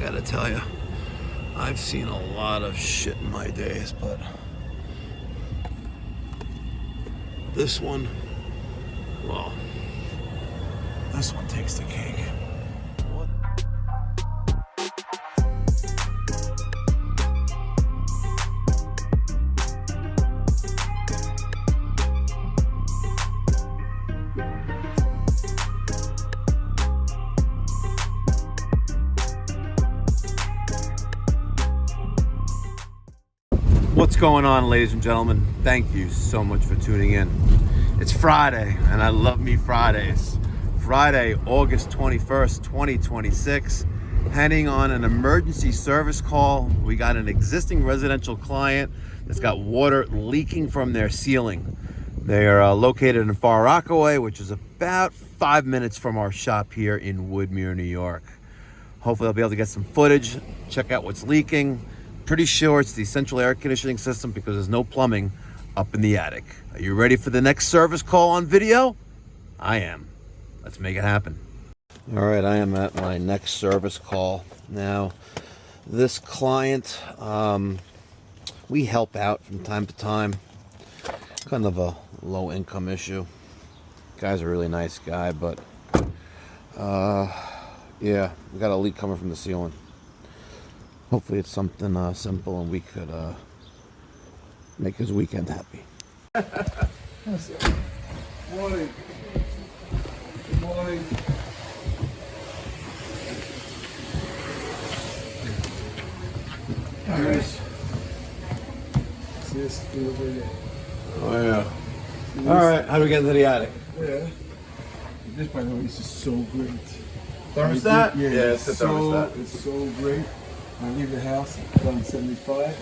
gotta tell you, I've seen a lot of shit in my days, but this one, well, this one takes the cake. What? What's going on, ladies and gentlemen? Thank you so much for tuning in. It's Friday, and I love me Fridays. Friday, August 21st, 2026. Heading on an emergency service call. We got an existing residential client that's got water leaking from their ceiling. They are located in Far Rockaway, which is about 5 minutes from our shop here in Woodmere, New York. Hopefully I'll be able to get some footage, check out what's leaking. Pretty sure it's the central air conditioning system because there's no plumbing up in the attic. Are you ready for the next service call on video? I am. Let's make it happen. All right, I am at my next service call. Now, this client, we help out from time to time. Kind of a low income issue. Guy's a really nice guy, but yeah, we got a leak coming from the ceiling. Hopefully it's something simple and we could make his weekend happy. Morning. Good morning. Nice. This delivery. Oh yeah. All right, how do we get into the attic? Yeah. This, by the way, is just so great. Thermostat? Yeah, it's the thermostat. It's so great. I leave the house around 75.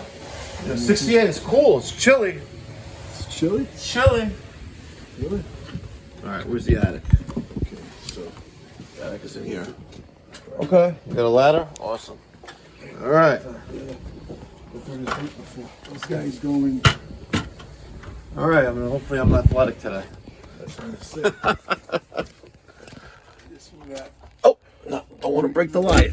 Yeah, 68 is cool. It's chilly. It's chilly? It's chilly. Really? All right, where's the attic? Okay, so. The attic is in here. Okay, we got a ladder? Awesome. All right. This guy's going. All right, hopefully I'm athletic today. That's what I said. This one, that. Oh, no, don't want to break the light.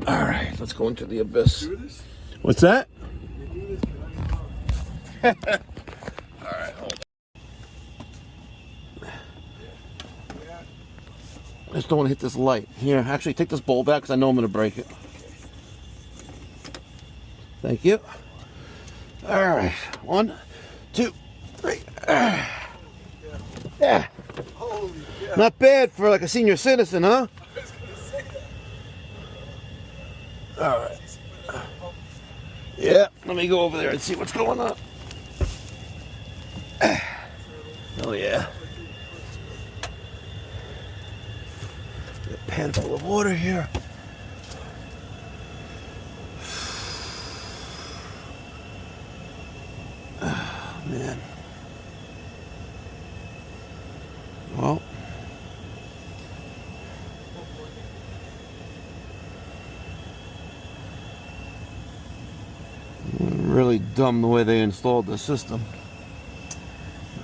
All right, let's go into the abyss. Do this? What's that? You do this, All right, hold on. I just don't want to hit this light. Here, actually, take this bowl back because I know I'm going to break it. Thank you. All right, 1, 2, 3. Yeah. Holy cow. Not bad for like a senior citizen, huh? All right. Yeah, let me go over there and see what's going on. Oh yeah. A pan full of water here. Oh, man. Well. Really dumb the way they installed the system.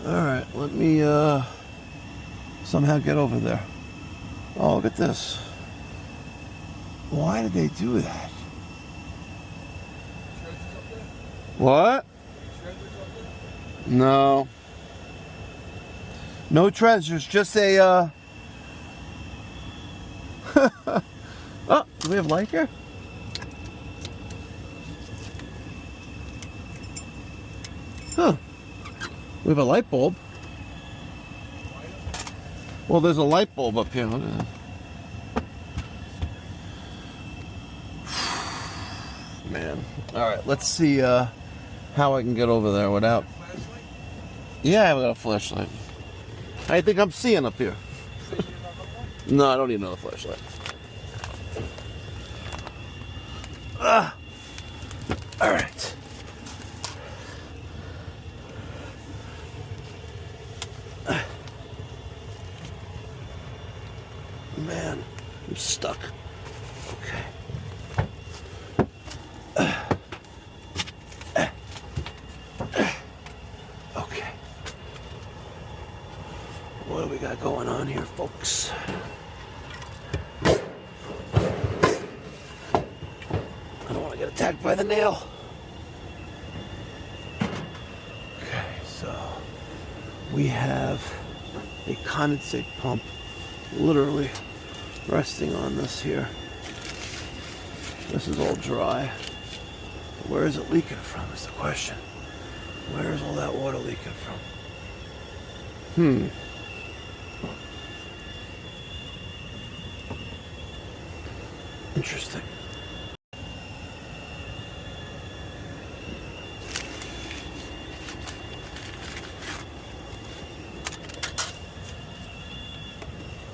All right, let me somehow get over there. Oh, look at this. Why did they do that? What? No. No treasures, just a oh, do we have light here? Huh. We have a light bulb. Well, there's a light bulb up here. Look at that. Man. Alright, let's see how I can get over there without. Yeah, I've got a flashlight. I think I'm seeing up here. No, I don't need another flashlight. Alright. Man, I'm stuck. Okay. Okay. What do we got going on here, folks? I don't want to get attacked by the nail. Okay, so we have a condensate pump literally resting on this here. This is all dry. Where is it leaking from is the question. Where is all that water leaking from? Interesting.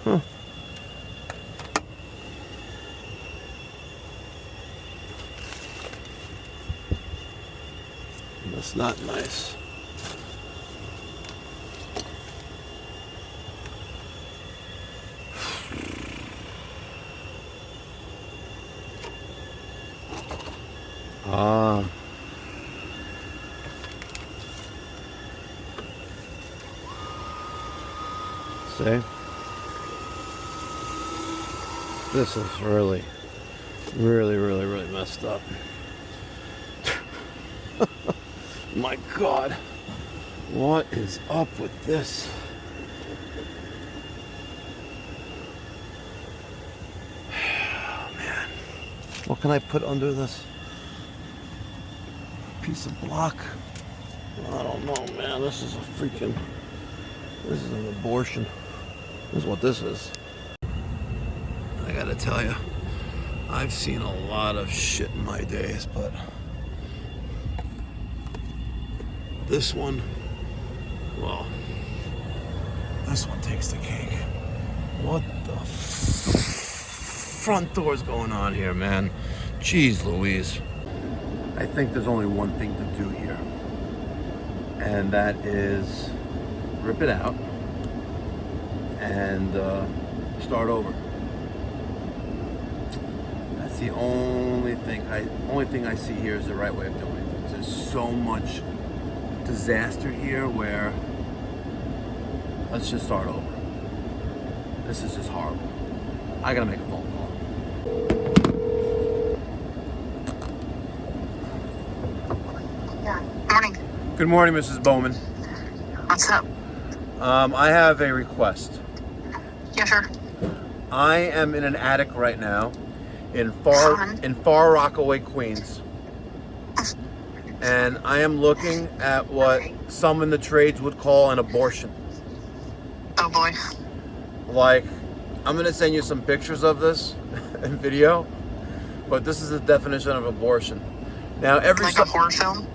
Huh. That's not nice. See? This is really messed up. My God. What is up with this? Oh, man. What can I put under this piece of block? I don't know, man. This is an abortion. This is what this is. I gotta tell you, I've seen a lot of shit in my days, but this one, well, this one takes the cake. What the front door's going on here, man? Jeez Louise. I think there's only one thing to do here, and that is rip it out and start over. That's the only thing I see here is the right way of doing it. There's so much disaster here where let's just start over. This is just horrible. I gotta make a phone call. Morning. Good morning, Mrs. Bowman. What's up? I have a request. Yeah, sure. I am in an attic right now in Far Rockaway, Queens. And I am looking at what some in the trades would call an abortion. Oh boy. Like, I'm gonna send you some pictures of this and video, but this is the definition of abortion. Now, Like a horror film?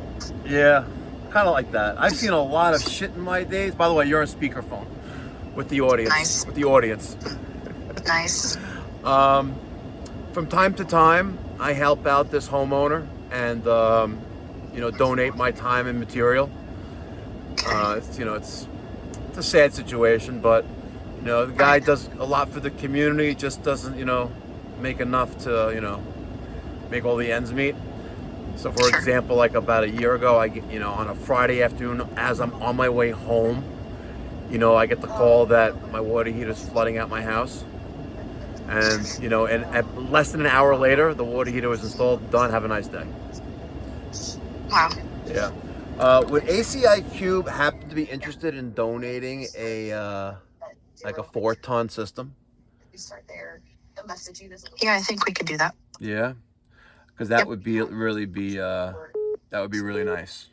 Yeah, kind of like that. I've seen a lot of shit in my days. By the way, you're on speakerphone with the audience. Nice. With the audience. Nice. From time to time, I help out this homeowner and donate my time and material. It's a sad situation, but the guy does a lot for the community. Just doesn't make enough to make all the ends meet. So, for example, like about a year ago, I get on a Friday afternoon as I'm on my way home, I get the call that my water heater is flooding out my house. And, and at less than an hour later, the water heater was installed, done, have a nice day. Wow. Yeah. Would ACiQ happen to be interested in donating a 4-ton system? Yeah, I think we could do that. Yeah? Because that would be really nice.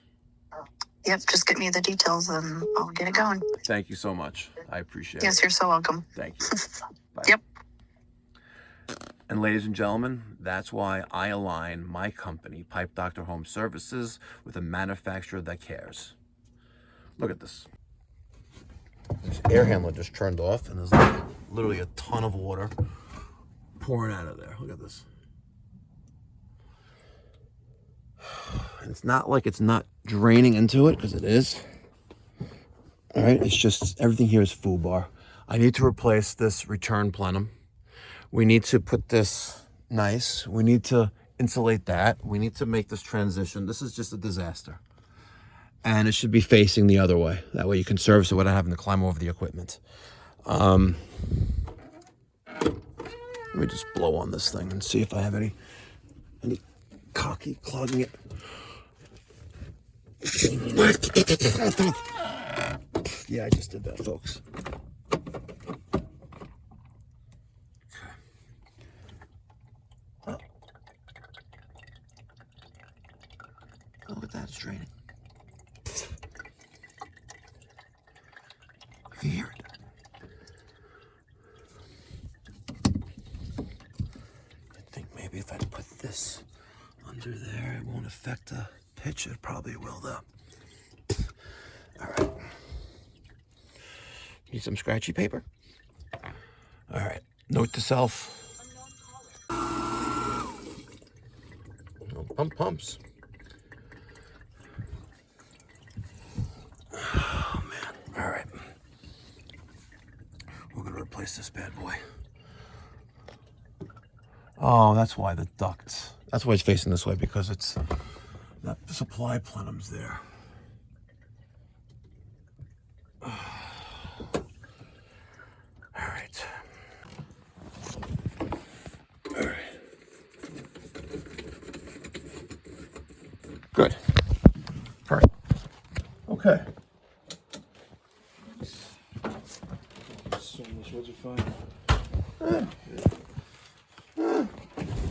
Yep, just get me the details and I'll get it going. Thank you so much. I appreciate it. Yes, you're so welcome. Thank you. Bye. Yep. And ladies and gentlemen, that's why I align my company, Pipe Doctor Home Services, with a manufacturer that cares. Look at this. This air handler just turned off, and there's like literally a ton of water pouring out of there. Look at this. And it's not like it's not draining into it, because it is. All right, it's just everything here is FUBAR. I need to replace this return plenum. We need to put this nice. We need to insulate that. We need to make this transition. This is just a disaster. And it should be facing the other way. That way you can service it without having to climb over the equipment. Let me just blow on this thing and see if I have any cocky clogging it. Yeah, I just did that, folks. Look at that, it's draining. You can hear it. I think maybe if I put this under there, it won't affect the pitch. It probably will, though. All right. Need some scratchy paper? All right. Note to self. No pumps. Oh, man. All right. We're going to replace this bad boy. Oh, that's why the ducts. That's why it's facing this way, because it's that supply plenum's there. All right. All right. Good. Perfect. Okay. So much, what'd you find?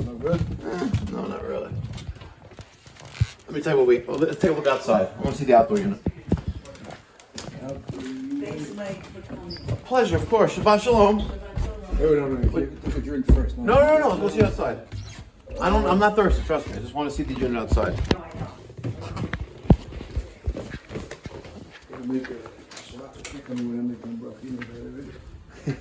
Not good? No, not really. Let me tell you what let's take a look outside. I want to see the outdoor unit. Thanks, Mike, for coming. Pleasure, of course. Shabbat shalom. No. Take a drink first. No. Let's go see outside. I'm not thirsty, trust me. I just want to see the unit outside. No, I know. Make a shot of chicken when I make them broth peanut butter. I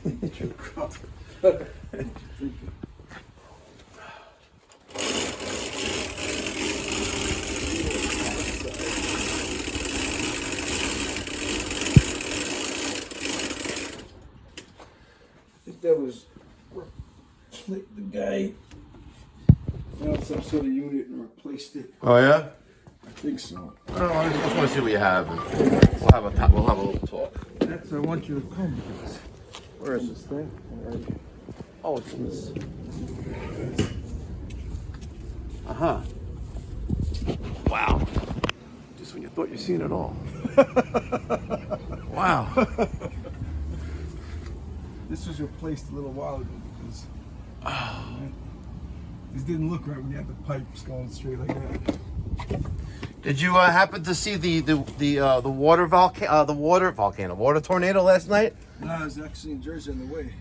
think that was the guy found some sort of unit and replaced it. Oh yeah? I think so. I don't know. I just want to see what you have, and we'll have a little talk. That's I want you to come because where is this thing? Oh, it's in this. Uh-huh. Wow. Just when you thought you'd seen it all. Wow. This was replaced a little while ago because this didn't look right when you had the pipes going straight like that. Did you happen to see the water water tornado last night? No, I was actually in Jersey on the way.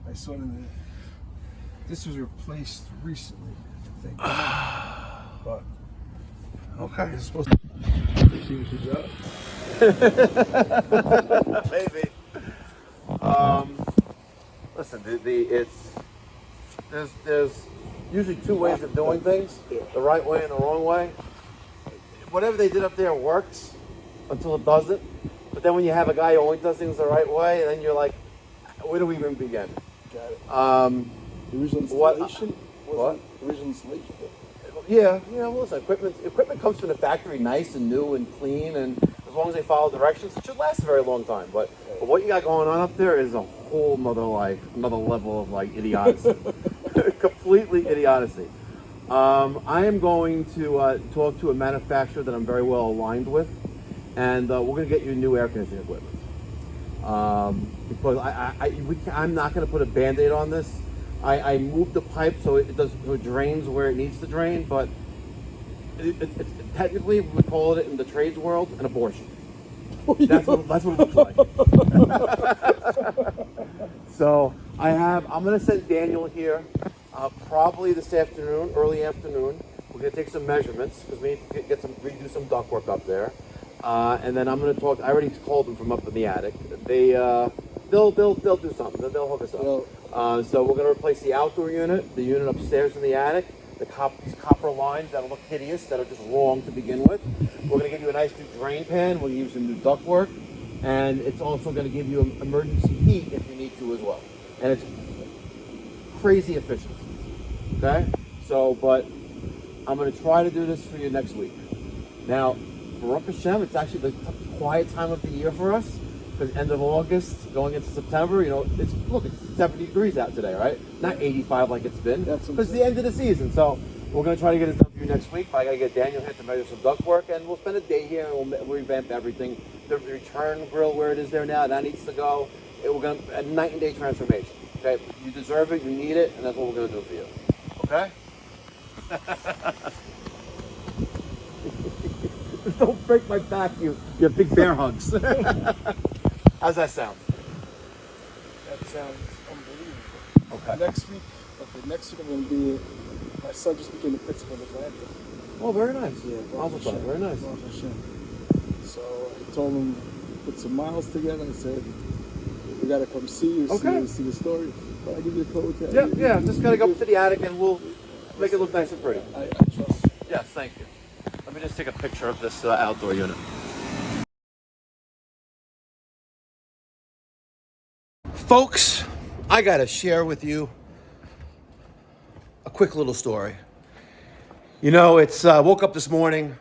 I saw it in the. This was replaced recently, I think. But Okay. it's supposed to see what you got. Maybe. Listen, there's usually two ways of doing things: the right way and the wrong way. Whatever they did up there works until it doesn't. But then when you have a guy who only does things the right way, then you're like, where do we even begin? Got it. The original installation? What? Original installation. Yeah, well, listen, equipment comes from the factory nice and new and clean, and as long as they follow directions, it should last a very long time. But what you got going on up there is a whole another level of idiocy. Completely idiocy. I am going to talk to a manufacturer that I'm very well aligned with, and we're going to get you new air conditioning equipment. Because I'm not going to put a Band-Aid on this. I moved the pipe so it drains where it needs to drain, but technically we call it in the trades world an abortion. That's what it looks like. So I'm going to send Daniel here probably this afternoon, early afternoon. We're going to take some measurements because we need to redo some duct work up there. And then I'm going to talk. I already called them from up in the attic. They'll do something. They'll hook us up. So we're going to replace the outdoor unit, the unit upstairs in the attic, these copper lines that'll look hideous, that are just wrong to begin with. We're going to give you a nice new drain pan. We're going to use some new duct work, and it's also going to give you emergency heat if you need to as well. And it's crazy efficient. Okay. But I'm going to try to do this for you next week. Now, Baruch Hashem, it's actually the quiet time of the year for us. because end of August, going into September, you know, it's 70 degrees out today, right? Not 85 like it's been. That's what I'm Because it's the end of the season. So we're going to try to get it done for you next week. But I got to get Daniel here to measure some duct work, and we'll spend a day here, and we'll revamp everything. The return grill where it is there now, that needs to go. We're going to a night and day transformation. Okay, you deserve it, you need it, and that's what we're going to do for you. Okay? Don't break my back, you big bear hugs. How's that sound? That sounds unbelievable. Okay. Next week I'm going to be, my son just became the principal of Atlanta. Oh, very nice. Yeah, Baruch Hashem. Very nice. Baruch Hashem. So I told him, put some miles together. I said, we got to come see you, see the story. But I give you a code. Yeah, just got to go up to the attic and we'll make it look nice and pretty. I trust you. Yes, thank you. Let me just take a picture of this outdoor unit. Folks, I got to share with you a quick little story. You know, it's woke up this morning.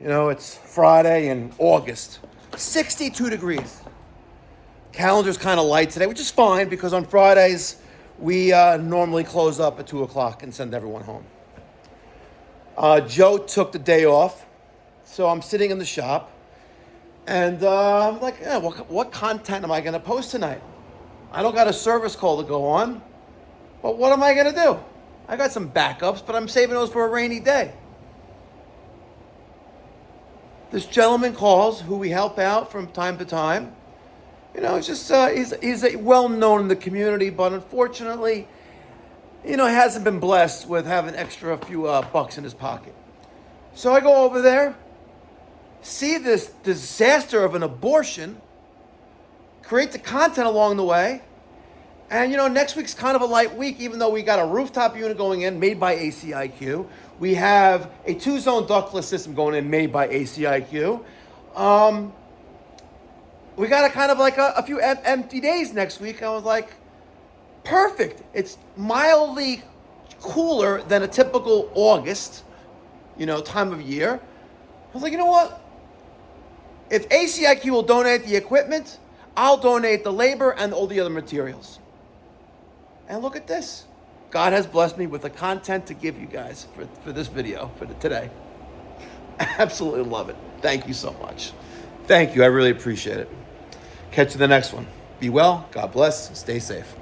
You know, it's Friday in August. 62 degrees. Calendar's kind of light today, which is fine because on Fridays we normally close up at 2 o'clock and send everyone home. Joe took the day off, so I'm sitting in the shop, and I'm like, what content am I going to post tonight? I don't got a service call to go on, but what am I going to do? I got some backups, but I'm saving those for a rainy day. This gentleman calls, who we help out from time to time. You know, it's just he's well known in the community, but unfortunately, you know, he hasn't been blessed with having extra few bucks in his pocket. So I go over there, see this disaster of an abortion, create the content along the way, and you know, next week's kind of a light week, even though we got a rooftop unit going in made by ACiQ. We have a 2-zone ductless system going in made by ACiQ. We got a kind of like a few empty days next week. I was like, perfect. It's mildly cooler than a typical August, you know, time of year. I was like, you know what? If ACiQ will donate the equipment, I'll donate the labor and all the other materials. And look at this. God has blessed me with the content to give you guys for this video, for today. Absolutely love it. Thank you so much. Thank you. I really appreciate it. Catch you in the next one. Be well. God bless. Stay safe.